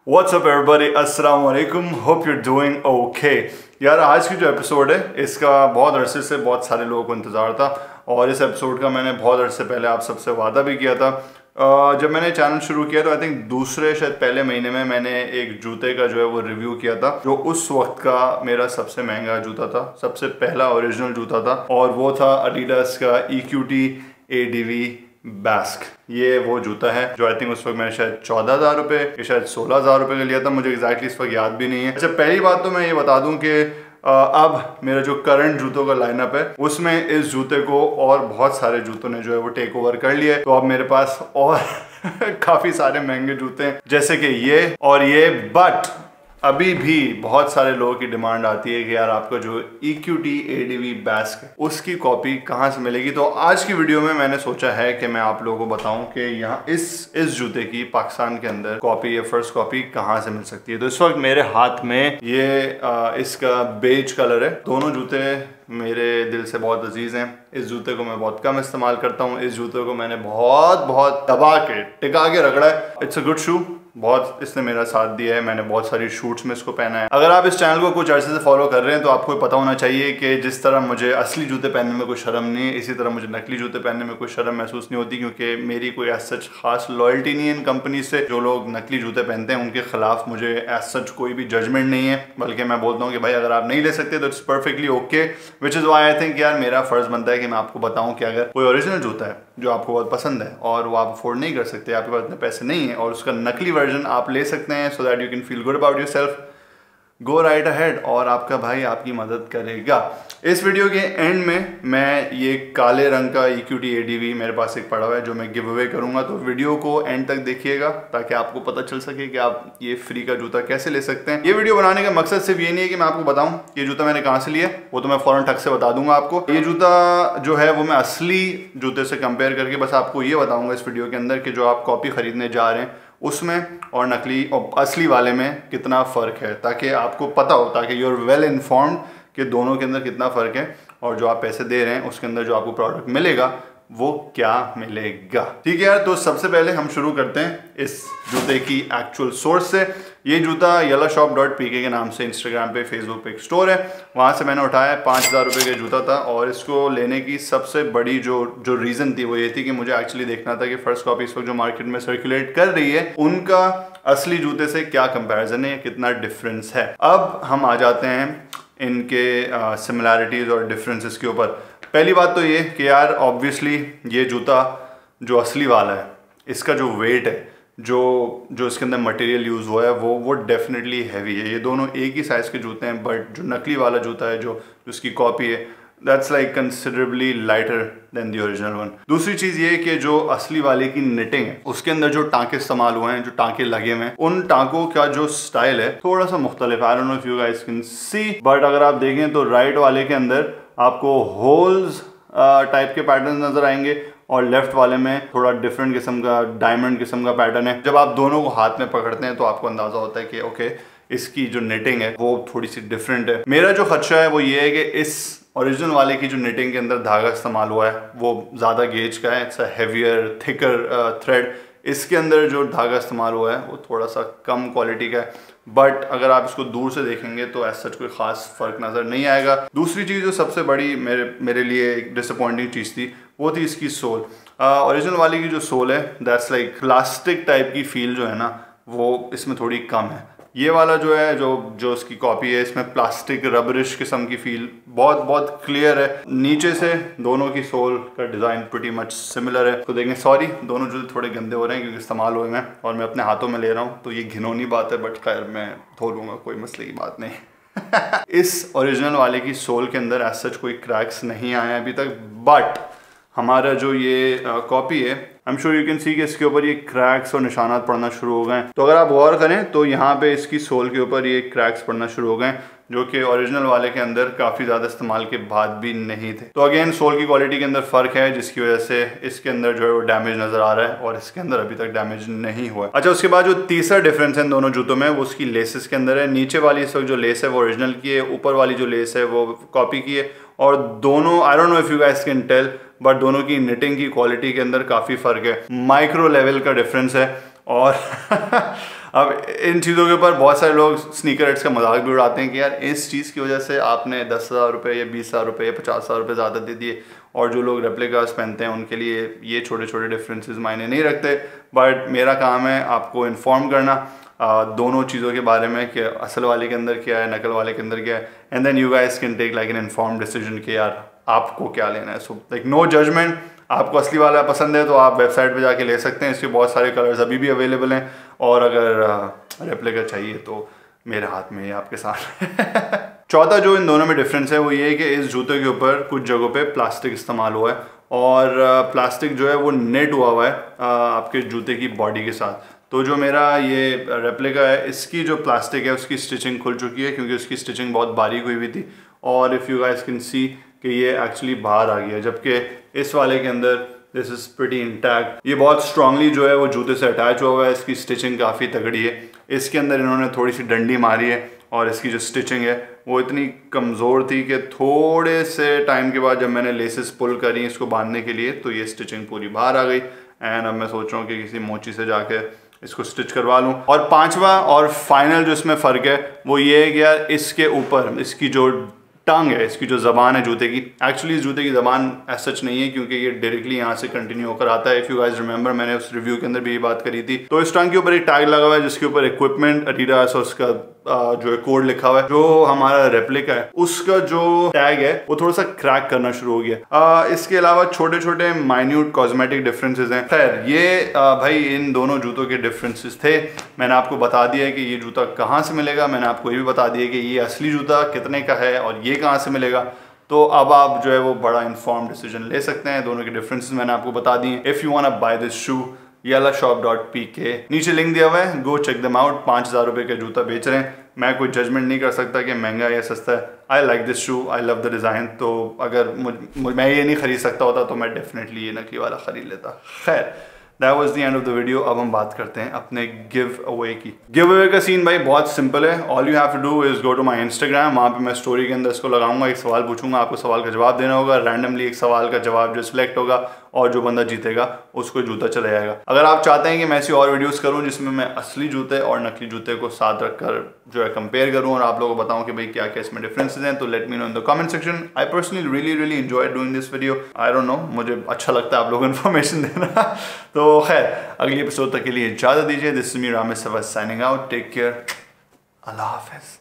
What's up everybody, अस्सलाम वालेकुम, hope you're doing okay। यार आज की जो एपिसोड है इसका बहुत अरसे से बहुत सारे लोगों को इंतज़ार था और इस एपिसोड का मैंने बहुत अरसे पहले आप सबसे वादा भी किया था। जब मैंने चैनल शुरू किया तो आई थिंक दूसरे शायद पहले महीने में मैंने एक जूते का जो है वो रिव्यू किया था जो उस वक्त का मेरा सबसे महंगा जूता था, सबसे पहला ओरिजिनल जूता था और वो था एडिडास का EQT ADV बैस्क। ये वो जूता है जो आई थिंक उस वक्त मैंने शायद 14,000 रुपये या शायद 16,000 रुपये का लिया था, मुझे एग्जैक्टली इस वक्त याद भी नहीं है। अच्छा, पहली बात तो मैं ये बता दूं कि अब मेरा जो करंट जूतों का लाइनअप है उसमें इस जूते को और बहुत सारे जूतों ने जो है वो टेक ओवर कर लिया है। तो अब मेरे पास और काफ़ी सारे महंगे जूते हैं जैसे कि ये और ये, बट अभी भी बहुत सारे लोगों की डिमांड आती है कि यार आपका जो EQT ADV बैस्क है उसकी कॉपी कहाँ से मिलेगी। तो आज की वीडियो में मैंने सोचा है कि मैं आप लोगों को बताऊं कि यहाँ इस जूते की पाकिस्तान के अंदर कॉपी या फर्स्ट कॉपी कहाँ से मिल सकती है। तो इस वक्त मेरे हाथ में ये इसका बेज कलर है। दोनों जूते मेरे दिल से बहुत अजीज हैं। इस जूते को मैं बहुत कम इस्तेमाल करता हूँ। इस जूते को मैंने बहुत दबा के टिका के रगड़ा है। इट्स अ गुड शू, बहुत इसने मेरा साथ दिया है। मैंने बहुत सारी शूट्स में इसको पहना है। अगर आप इस चैनल को कुछ अर्से से फॉलो कर रहे हैं तो आपको पता होना चाहिए कि जिस तरह मुझे असली जूते पहनने में कोई शर्म नहीं है, इसी तरह मुझे नकली जूते पहनने में कोई शर्म महसूस नहीं होती, क्योंकि मेरी कोई एज सच खास लॉयल्टी नहीं है इन कंपनी से। जो लोग नकली जूते पहनते हैं उनके खिलाफ मुझे एज सच कोई भी जजमेंट नहीं है, बल्कि मैं बोलता हूँ कि भाई अगर आप नहीं ले सकते तो it's perfectly okay, which is why I think यार मेरा फर्ज बनता है कि मैं आपको बताऊँ कि अगर कोई ओरिजिनल जूता है जो आपको बहुत पसंद है और वो आप अफोर्ड नहीं कर सकते, आपके पास इतने पैसे नहीं है और उसका नकली वर्जन आप ले सकते हैं so that you can feel good about yourself, go right ahead और आपका भाई आपकी मदद करेगा। इस वीडियो के एंड में मैं ये काले रंग का EQT ADV मेरे पास एक पड़ा हुआ है जो मैं गिव अवे करूंगा, तो वीडियो को एंड तक देखिएगा ताकि आपको पता चल सके कि आप ये फ्री का जूता कैसे ले सकते हैं। ये वीडियो बनाने का मकसद सिर्फ ये नहीं है कि मैं आपको बताऊं कि ये जूता मैंने कहाँ से लिया, वो तो मैं फौरन ठक से बता दूंगा आपको। ये जूता जो है वो मैं असली जूते से कंपेयर करके बस आपको ये बताऊंगा इस वीडियो के अंदर कि जो आप कॉपी खरीदने जा रहे हैं उसमें और नकली और असली वाले में कितना फ़र्क है, ताकि आपको पता हो, ताकि यू आर वेल इन्फॉर्म्ड कि दोनों के अंदर कितना फ़र्क है और जो आप पैसे दे रहे हैं उसके अंदर जो आपको प्रोडक्ट मिलेगा वो क्या मिलेगा। ठीक है यार, तो सबसे पहले हम शुरू करते हैं इस जूते की एक्चुअल सोर्स से। ये जूता yellowshop.pk के नाम से इंस्टाग्राम पे, फेसबुक पे एक स्टोर है, वहाँ से मैंने उठाया। 5,000 रुपये का जूता था और इसको लेने की सबसे बड़ी जो रीज़न थी वो ये थी कि मुझे एक्चुअली देखना था कि फर्स्ट कॉपी इस वक्त जो मार्केट में सर्कुलेट कर रही है उनका असली जूते से क्या कंपेरिजन है, कितना डिफरेंस है। अब हम आ जाते हैं इनके सिमिलैरिटीज़ और डिफरेंसेस के ऊपर। पहली बात तो ये कि यार ऑब्वियसली ये जूता जो असली वाला है इसका जो वेट है, जो इसके अंदर मटेरियल यूज़ हुआ है वो डेफिनेटली हैवी है। ये दोनों एक ही साइज़ के जूते हैं, बट जो नकली वाला जूता है जो उसकी कॉपी है that's like considerably lighter than the original one. दूसरी चीज़ ये कि जो असली वाले की निटिंग है उसके अंदर जो टाँके इस्तेमाल हुए हैं, जो टाँके लगे हुए हैं, उन टाँकों का जो स्टाइल है थोड़ा सा मुख्तलिफ है। आई don't know if you guys can see, but अगर आप देखें तो राइट वाले के अंदर आपको होल्स टाइप के पैटर्न नजर आएंगे और लेफ्ट वाले में थोड़ा डिफरेंट किस्म का डायमंड किस्म का पैटर्न है। जब आप दोनों को हाथ में पकड़ते हैं तो आपको अंदाजा होता है कि ओके इसकी जो निटिंग है वो थोड़ी सी डिफरेंट है। मेरा जो खदशा है वो ये है कि इस ओरिजिनल वाले की जो निटिंग के अंदर धागा इस्तेमाल हुआ है वो ज़्यादा गेज का है, it's a heavier thicker thread. इसके अंदर जो धागा इस्तेमाल हुआ है वो थोड़ा सा कम क्वालिटी का है, बट अगर आप इसको दूर से देखेंगे तो ऐसा कोई ख़ास फ़र्क नज़र नहीं आएगा। दूसरी चीज़ जो सबसे बड़ी मेरे लिए एक डिसअपॉइंटिंग चीज़ थी वो थी इसकी सोल। ओरिजिनल वाली की जो सोल है दैट्स लाइक प्लास्टिक टाइप की फील जो है ना वो इसमें थोड़ी कम है। ये वाला जो है जो इसकी कॉपी है इसमें प्लास्टिक रबरिश किस्म की फील बहुत क्लियर है। नीचे से दोनों की सोल का डिज़ाइन प्रीटी मच सिमिलर है। तो देखें, सॉरी दोनों जूते थोड़े गंदे हो रहे हैं क्योंकि इस्तेमाल हुए हैं और मैं अपने हाथों में ले रहा हूँ, तो ये घिनौनी बात है, बट खैर मैं धो लूँगा, कोई मसले की बात नहीं। इस ओरिजिनल वाले की सोल के अंदर एज सच कोई क्रैक्स नहीं आए हैं अभी तक, बट हमारा जो ये कॉपी है I am sure you can see कि इसके ऊपर ये क्रैक्स और निशानात पड़ना शुरू हो गए हैं। तो अगर आप गौर करें तो यहाँ पे इसकी सोल के ऊपर ये क्रैक्स पड़ना शुरू हो गए हैं जो कि ओरिजिनल वाले के अंदर काफ़ी ज़्यादा इस्तेमाल के बाद भी नहीं थे। तो अगेन सोल की क्वालिटी के अंदर फ़र्क है जिसकी वजह से इसके अंदर जो है वो डैमेज नज़र आ रहा है और इसके अंदर अभी तक डैमेज नहीं हुआ। अच्छा, उसके बाद जो तीसरा डिफरेंस है इन दोनों जूतों में वो उसकी लेसेस के अंदर है। नीचे वाली इस वक्त जो लेस है वो ओरिजिनल की है, ऊपर वाली जो लेस है वो कॉपी की है और दोनों I don't know if you guys can tell but दोनों की निटिंग की क्वालिटी के अंदर काफ़ी फ़र्क है, माइक्रो लेवल का डिफरेंस है। और अब इन चीज़ों के ऊपर बहुत सारे लोग स्नीकर हेड्स का मजाक भी उड़ाते हैं कि यार इस चीज़ की वजह से आपने 10,000 रुपये या 20,000 रुपये या 50,000 रुपये ज़्यादा दे दिए, और जो लोग रेप्लिकास पहनते हैं उनके लिए ये छोटे छोटे डिफरेंसेस मायने नहीं रखते। बट मेरा काम है आपको इन्फॉर्म करना दोनों चीज़ों के बारे में कि असल वाले के अंदर क्या है, नकल वाले के अंदर क्या है, and then you guys can take like an inform decision कि यार आपको क्या लेना है। सो लाइक नो जजमेंट, आपको असली वाला पसंद है तो आप वेबसाइट पे जाके ले सकते हैं, इसके बहुत सारे कलर्स अभी भी अवेलेबल हैं, और अगर रेप्लिका चाहिए तो मेरे हाथ में ही आपके साथ। चौथा जो इन दोनों में डिफरेंस है वो ये है कि इस जूते के ऊपर कुछ जगहों पे प्लास्टिक इस्तेमाल हुआ है, और प्लास्टिक जो है वो नेट हुआ है आपके जूते की बॉडी के साथ। तो जो मेरा ये रेप्लिका है इसकी जो प्लास्टिक है उसकी स्टिचिंग खुल चुकी है, क्योंकि उसकी स्टिचिंग बहुत बारीक हुई थी, और if you guys can see कि ये एक्चुअली बाहर आ गया, जबकि इस वाले के अंदर दिस इज़ प्रीटी इंटैक्ट। ये बहुत स्ट्रांगली जो है वो जूते से अटैच हुआ हुआ है, इसकी स्टिचिंग काफ़ी तगड़ी है। इसके अंदर इन्होंने थोड़ी सी डंडी मारी है, और इसकी जो स्टिचिंग है वो इतनी कमज़ोर थी कि थोड़े से टाइम के बाद जब मैंने लेसेस पुल करी इसको बांधने के लिए तो ये स्टिचिंग पूरी बाहर आ गई। एंड अब मैं सोच रहा हूँ कि किसी मोची से जाके इसको स्टिच करवा लूँ। और पांचवा और फाइनल जो इसमें फ़र्क है वो ये है कि यार इसके ऊपर इसकी जो टंग है, इसकी जो ज़बान है जूते की, एक्चुअली इस जूते की ज़बान ऐसा सच नहीं है, क्योंकि ये डायरेक्टली यहाँ से कंटिन्यू होकर आता है। इफ़ यू गाइस रिमेंबर मैंने उस रिव्यू के अंदर भी ये बात करी थी। तो इस टंग के ऊपर एक टैग लगा हुआ है जिसके ऊपर इक्विपमेंट एडिडास और उसका जो है कोड लिखा हुआ है। जो हमारा रेप्लिका है उसका जो टैग है वो थोड़ा सा क्रैक करना शुरू हो गया। इसके अलावा छोटे छोटे माइन्यूट कॉस्मेटिक डिफरेंसेस हैं। खैर ये भाई इन दोनों जूतों के डिफरेंसेस थे। मैंने आपको बता दिया है कि ये जूता कहाँ से मिलेगा, मैंने आपको ये भी बता दिया कि ये असली जूता कितने का है और ये कहाँ से मिलेगा। तो अब आप जो है वो बड़ा इन्फॉर्म डिसीजन ले सकते हैं। दोनों के डिफरेंसेस मैंने आपको बता दिए। If you want to buy this shoe yellashop.pk, नीचे लिंक दिया हुआ है, गो चेक देम आउट। 5,000 रुपये का जूता बेच रहे हैं। मैं कोई जजमेंट नहीं कर सकता कि महंगा या सस्ता है। I like this shoe, I love the design. तो अगर मैं ये नहीं खरीद सकता होता तो मैं डेफिनेटली ये नकली वाला ख़रीद लेता। खैर that was the end of the video. अब हम बात करते हैं अपने गिव अवे की। गिव अवे का सीन भाई बहुत सिंपल है। All you have to do is go to my Instagram. वहाँ पे मैं स्टोरी के अंदर इसको लगाऊंगा, एक सवाल पूछूंगा, आपको सवाल का जवाब देना होगा। रैंडमली एक सवाल का जवाब जो सिलेक्ट होगा और जो बंदा जीतेगा उसको जूता चला जाएगा। अगर आप चाहते हैं कि मैं ऐसी और वीडियोस करूं जिसमें मैं असली जूते और नकली जूते को साथ रखकर जो है कंपेयर करूं और आप लोगों को बताऊं कि भाई क्या क्या इसमें डिफरेंसेस हैं, तो let me know in the comment section. I personally really enjoy doing this video. I don't no, मुझे अच्छा लगता है आप लोगों को इन्फॉर्मेशन देना। तो खैर अगली एपिसोड तक के लिए इजाज़त दीजिए। This is me Ramesh signing out. Take care, अल्लाह हाफिज़।